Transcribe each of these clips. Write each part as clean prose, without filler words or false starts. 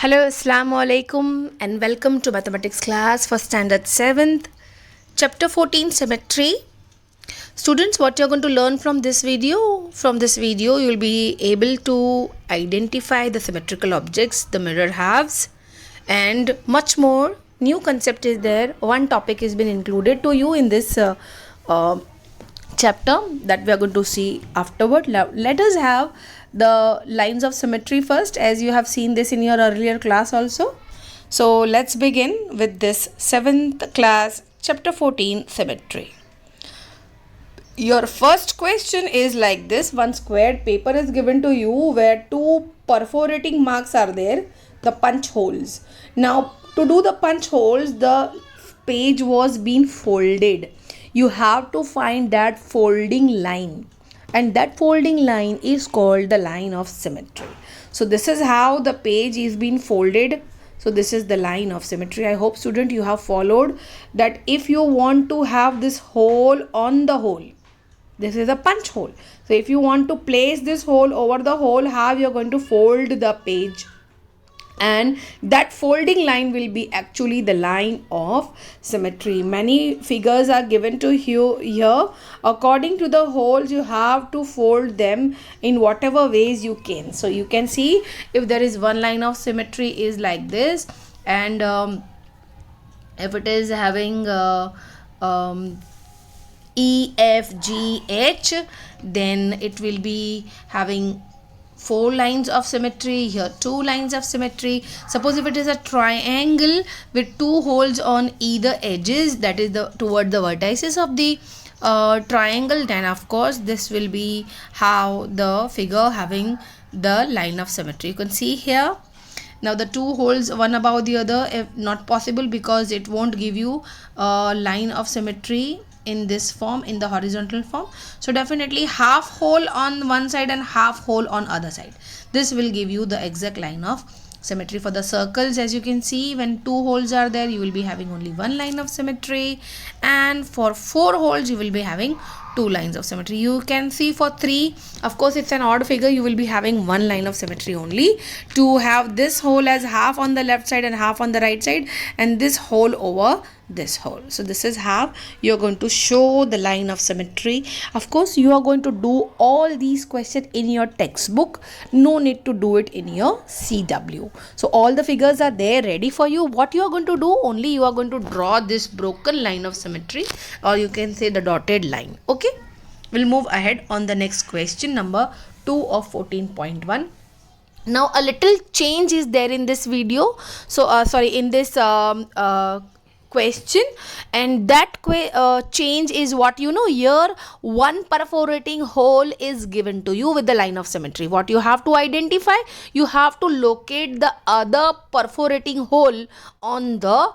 Hello, Assalamu alaikum, and welcome to mathematics class for standard 7th, chapter 14, symmetry. Students, what you're going to learn from this video? From this video, you'll be able to identify the symmetrical objects, the mirror halves, and much more. New concept is there. One topic has been included to you in this chapter that we are going to see afterward. Let us have the lines of symmetry first, as you have seen this in your earlier class also. So let's begin with this 7th class chapter 14, symmetry. Your first question is like this. One squared paper is given to you where two perforating marks are there, the punch holes. Now to do the punch holes, the page was being folded. You have to find that folding line, and that folding line is called the line of symmetry. So this is how the page is being folded. So this is the line of symmetry. I hope student you have followed that. If you want to have this hole on the hole, this is a punch hole. So if you want to place this hole over the hole, how you are going to fold the page, and that folding line will be actually the line of symmetry. Many figures are given to you here. According to the holes, you have to fold them in whatever ways you can. So you can see if there is one line of symmetry is like this, and if it is having E, F, G, H, then it will be having 4 lines of symmetry. Here 2 lines of symmetry. Suppose if it is a triangle with 2 holes on either edges, that is the toward the vertices of the triangle, then of course this will be how the figure having the line of symmetry. You can see here. Now the 2 holes one above the other, if not possible, because it won't give you a line of symmetry in this form, in the horizontal form. So definitely half hole on one side and half hole on other side. This will give you the exact line of symmetry. For the circles, as you can see, when 2 holes are there, you will be having only 1 line of symmetry, and for 4 holes you will be having 2 lines of symmetry. You can see for 3, of course it's an odd figure, you will be having 1 line of symmetry only. To have this hole as half on the left side and half on the right side, and this hole over this hole. So this is how you're going to show the line of symmetry. Of course you are going to do all these questions in your textbook. No need to do it in your CW. So all the figures are there ready for you. What you are going to do, only you are going to draw this broken line of symmetry, or you can say the dotted line. Okay, we'll move ahead on the next question, number 2 of 14.1. Now a little change is there in this video. So in this question, and that change is what you know. Here one perforating hole is given to you with the line of symmetry. What you have to identify, you have to locate the other perforating hole on the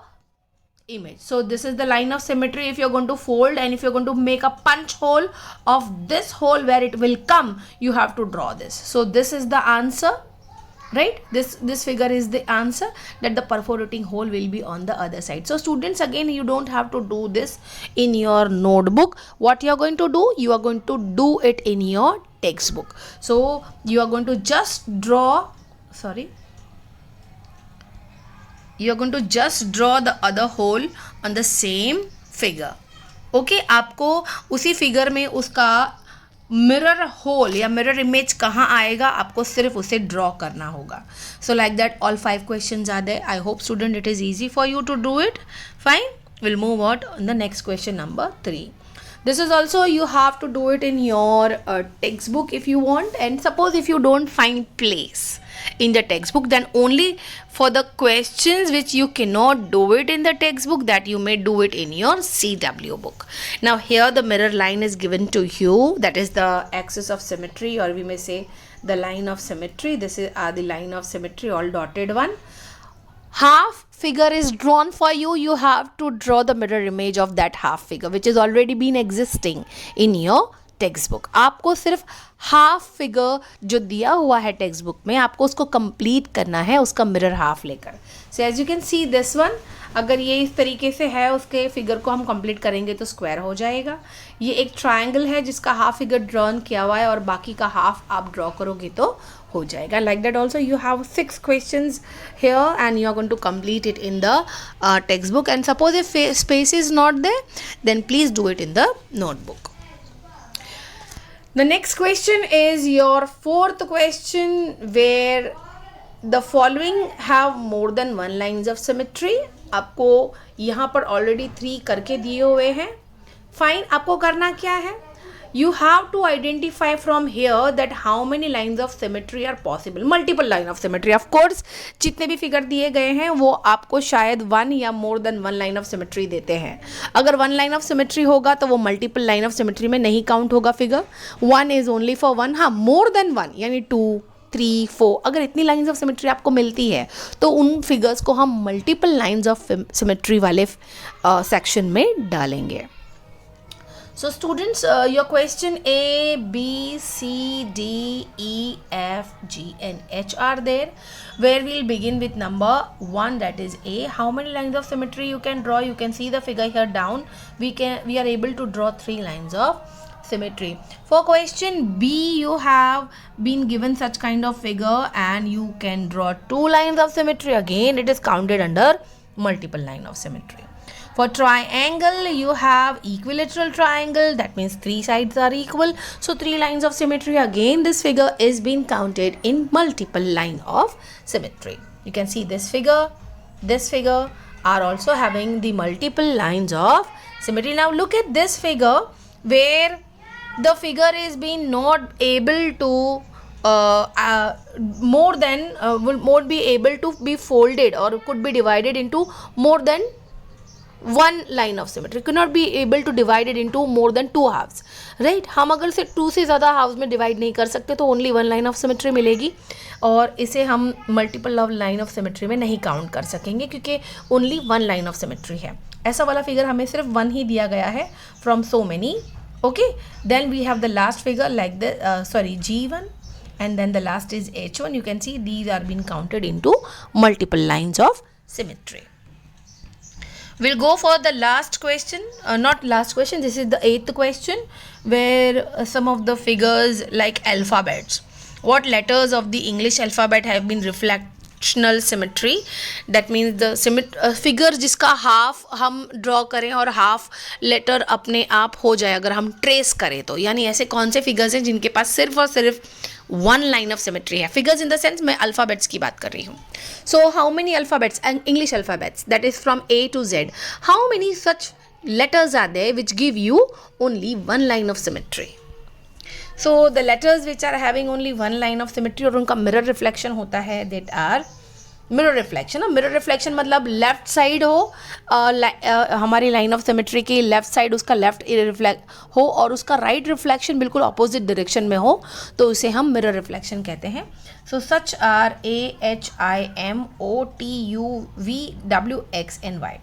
image. So this is the line of symmetry if you're going to fold, and if you're going to make a punch hole of this hole where it will come, you have to draw this. So this is the answer, right? This figure is the answer, that the perforating hole will be on the other side. So students, again, you don't have to do this in your notebook. What you are going to do, you are going to do it in your textbook. So you are going to just draw, you are going to just draw the other hole on the same figure. Okay, आपको उसी figure में उसका mirror whole या mirror image कहाँ आएगा, आपको सिर्फ उसे ड्रॉ करना होगा. So like that all 5 questions are there. I hope student it is easy for you to do it. Fine, we'll move on the next question, number 3. This is also, you have to do it in your textbook if you want. And suppose if you don't find place in the textbook, then only for the questions which you cannot do it in the textbook, that you may do it in your CW book. Now here the mirror line is given to you, that is the axis of symmetry, or we may say the line of symmetry. This is the line of symmetry, all dotted one. Half figure is drawn for you. You have to draw the mirror image of that half figure which is already been existing in your text book. आपको सिर्फ half figure जो दिया हुआ है text book में, आपको उसको complete करना है उसका मिरर हाफ लेकर. So as you can see this one, अगर ये इस तरीके से है, उसके फिगर को हम कंप्लीट करेंगे तो स्क्वायर हो जाएगा. ये एक ट्रायंगल है जिसका हाफ फिगर ड्रॉन किया हुआ है और बाकी का हाफ आप ड्रॉ करोगे तो हो जाएगा. Like that also you have 6 questions here and you are going to complete it in the textbook, and suppose if space is not there, then please do it in the notebook. The next question is your fourth question, where the following have more than one lines of symmetry. आपको यहाँ पर already 3 करके दिए हुए हैं. Fine, आपको करना क्या है? You have to identify from here that how many lines of symmetry are possible. Multiple line of symmetry. Of course, जितने भी फिगर दिए गए हैं वो आपको शायद 1 या more than 1 line of symmetry देते हैं. अगर 1 line of symmetry होगा तो वो multiple line of symmetry में नहीं काउंट होगा फिगर. 1 is only for 1. हाँ, more than 1 यानी 2, 3, 4, अगर इतनी लाइन्स ऑफ सिमेट्री आपको मिलती है तो उन फिगर्स को हम मल्टीपल लाइन्स ऑफ सिमेट्री वाले सेक्शन में डालेंगे. So students, your question A, B, C, D, E, F, G and H are there, where we'll begin with number 1, that is A. How many lines of symmetry you can draw? You can see the figure here down. We are able to draw 3 lines of symmetry. For question B, you have been given such kind of figure and you can draw 2 lines of symmetry. Again, it is counted under multiple line of symmetry. For triangle, you have equilateral triangle. That means 3 sides are equal. So 3 lines of symmetry. Again, this figure is being counted in multiple line of symmetry. You can see this figure are also having the multiple lines of symmetry. Now look at this figure where the figure is being not able to won't be able to be folded or could be divided into more than 1 line of symmetry, could not be able to divide it into more than 2 halves, right? हम अगर से 2 से ज़्यादा halves में divide नहीं कर सकते तो ओनली 1 लाइन ऑफ सिमेट्री मिलेगी, और इसे हम multiple of line of symmetry में नहीं काउंट कर सकेंगे क्योंकि ओनली 1 लाइन ऑफ सिमेट्री है. ऐसा वाला फिगर हमें सिर्फ 1 ही दिया गया है from so many. Okay, then we have the last figure like the G1 and then the last is H1. You can see these are being counted into multiple lines of symmetry. We'll go for the last question, not last question, this is the 8th question, where some of the figures like alphabets. What letters of the English alphabet have been reflectional symmetry? That means the figure जिसका half हम draw करें और half letter अपने आप हो जाए अगर हम trace करें तो, यानी ऐसे कौन से figures हैं जिनके पास सिर्फ और सिर्फ 1 line of symmetry है. Figures in the sense मैं alphabets की बात कर रही हूँ. So how many alphabets and English alphabets, that is from A to Z, how many such letters are there which give you only 1 line of symmetry? So the letters which are having only 1 line of symmetry और उनका mirror reflection होता है, that are mirror reflection. Mirror reflection मतलब left side हो, हमारी line of symmetry की left side उसका left reflect हो और उसका राइट रिफ्लेक्शन बिल्कुल अपोजिट डायरेक्शन में हो, तो उसे हम मिरर रिफ्लेक्शन कहते हैं. So such are AHIMOTUVWXNY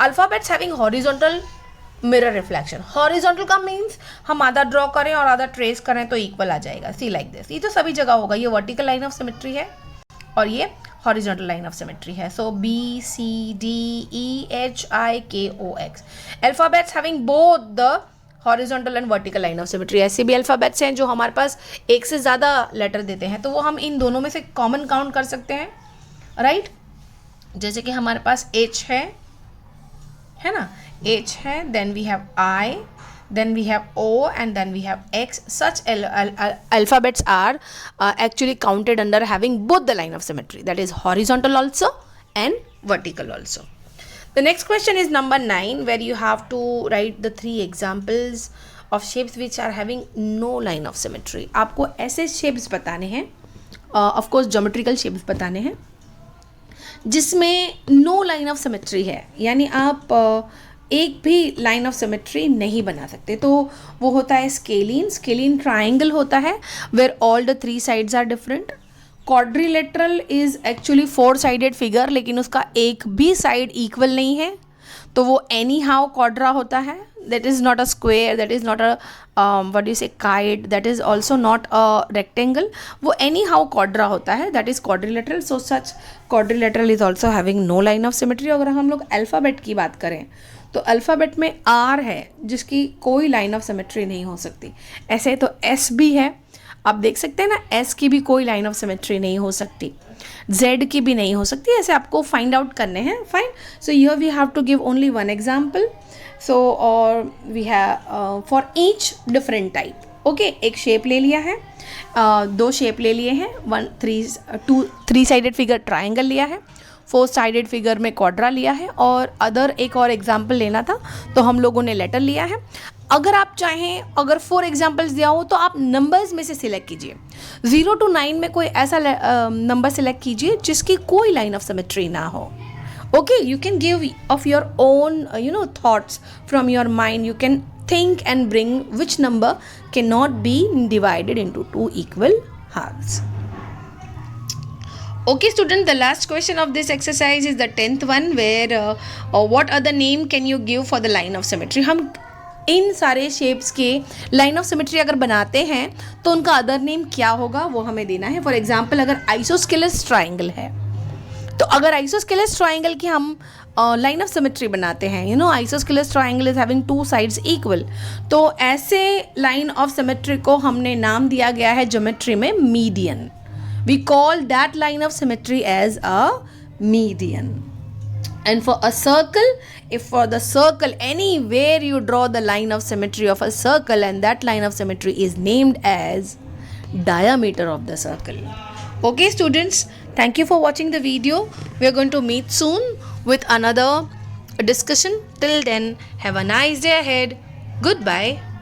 alphabets having horizontal mirror reflection. Horizontal का मीन्स हम आधा ड्रॉ करें और आधा ट्रेस करें तो इक्वल आ जाएगा. सी लाइक दिस. ये तो सभी जगह होगा. ये वर्टिकल लाइन ऑफ सिमेट्री है और ये horizontal line of symmetry है. So B, C, D, E, H, I, K, O, X. Alphabets having both the horizontal and vertical line of symmetry. ऐसे भी alphabets हैं जो हमारे पास एक से ज़्यादा लेटर देते हैं, तो वो हम इन दोनों में से कॉमन काउंट कर सकते हैं, राइट? जैसे कि हमारे पास H है ना, H है, then we have I, then we have O and then we have X. Such alphabets are actually counted under having both the line of symmetry, that is horizontal also and vertical also. The next question is number 9, where you have to write the 3 examples of shapes which are having no line of symmetry. आपको ऐसे shapes बताने हैं, of course geometrical shapes बताने हैं जिसमें no line of symmetry है, यानी आप एक भी लाइन ऑफ सिमेट्री नहीं बना सकते. तो वो होता है स्केलीन ट्राइंगल होता है where all the 3 sides are different. Quadrilateral is actually 4 sided figure, लेकिन उसका एक भी साइड इक्वल नहीं है, तो वो एनी हाउ क्वाड्रा होता है. That is not a square, that is not a what you say kite, that is also not a rectangle. वो एनी हाउ क्वाड्रा होता है, that is quadrilateral. So such quadrilateral is also having no line of symmetry. अगर हम लोग alphabet की बात करें तो अल्फ़ाबेट में R है जिसकी कोई लाइन ऑफ सिमेट्री नहीं हो सकती. ऐसे तो S भी है, आप देख सकते हैं ना, एस की भी कोई लाइन ऑफ सिमेट्री नहीं हो सकती, जेड की भी नहीं हो सकती, ऐसे आपको फाइंड आउट करने हैं. Fine. So here we have to give only one example. So और we have for each different type. Okay, एक शेप ले लिया है, दो शेप ले लिए हैं, 3 साइडेड फिगर ट्राइंगल लिया है, 4 साइडेड फिगर में क्वाड्रा लिया है, और अदर एक और एग्जाम्पल लेना था तो हम लोगों ने लेटर लिया है. अगर आप चाहें, अगर 4 एग्जाम्पल्स दिया हो तो आप नंबर्स में से सिलेक्ट कीजिए. 0 to 9 में कोई ऐसा नंबर सिलेक्ट कीजिए जिसकी कोई लाइन ऑफ सिमेट्री ना हो. Okay, you can give of your own thoughts from your mind. You can think and bring which number cannot be divided into 2 equal halves. Okay student, the last question of this exercise is the 10th one, where what other name can you give for the line of symmetry. हम इन सारे shapes के line of symmetry अगर बनाते हैं तो उनका other name क्या होगा वो हमें देना है. फॉर एग्जाम्पल, अगर आइसोस्केलस ट्राइंगल है तो अगर आइसोस्केलस ट्राइंगल की हम लाइन ऑफ सिमेट्री बनाते हैं, isosceles triangle is having 2 sides equal, तो ऐसे लाइन ऑफ सिमेट्री को हमने नाम दिया गया है ज्योमेट्री में median. We call that line of symmetry as a median. And for a circle, if for the circle anywhere you draw the line of symmetry of a circle, and that line of symmetry is named as diameter of the circle. Okay students, thank you for watching the video. We are going to meet soon with another discussion. Till then, have a nice day ahead. Goodbye.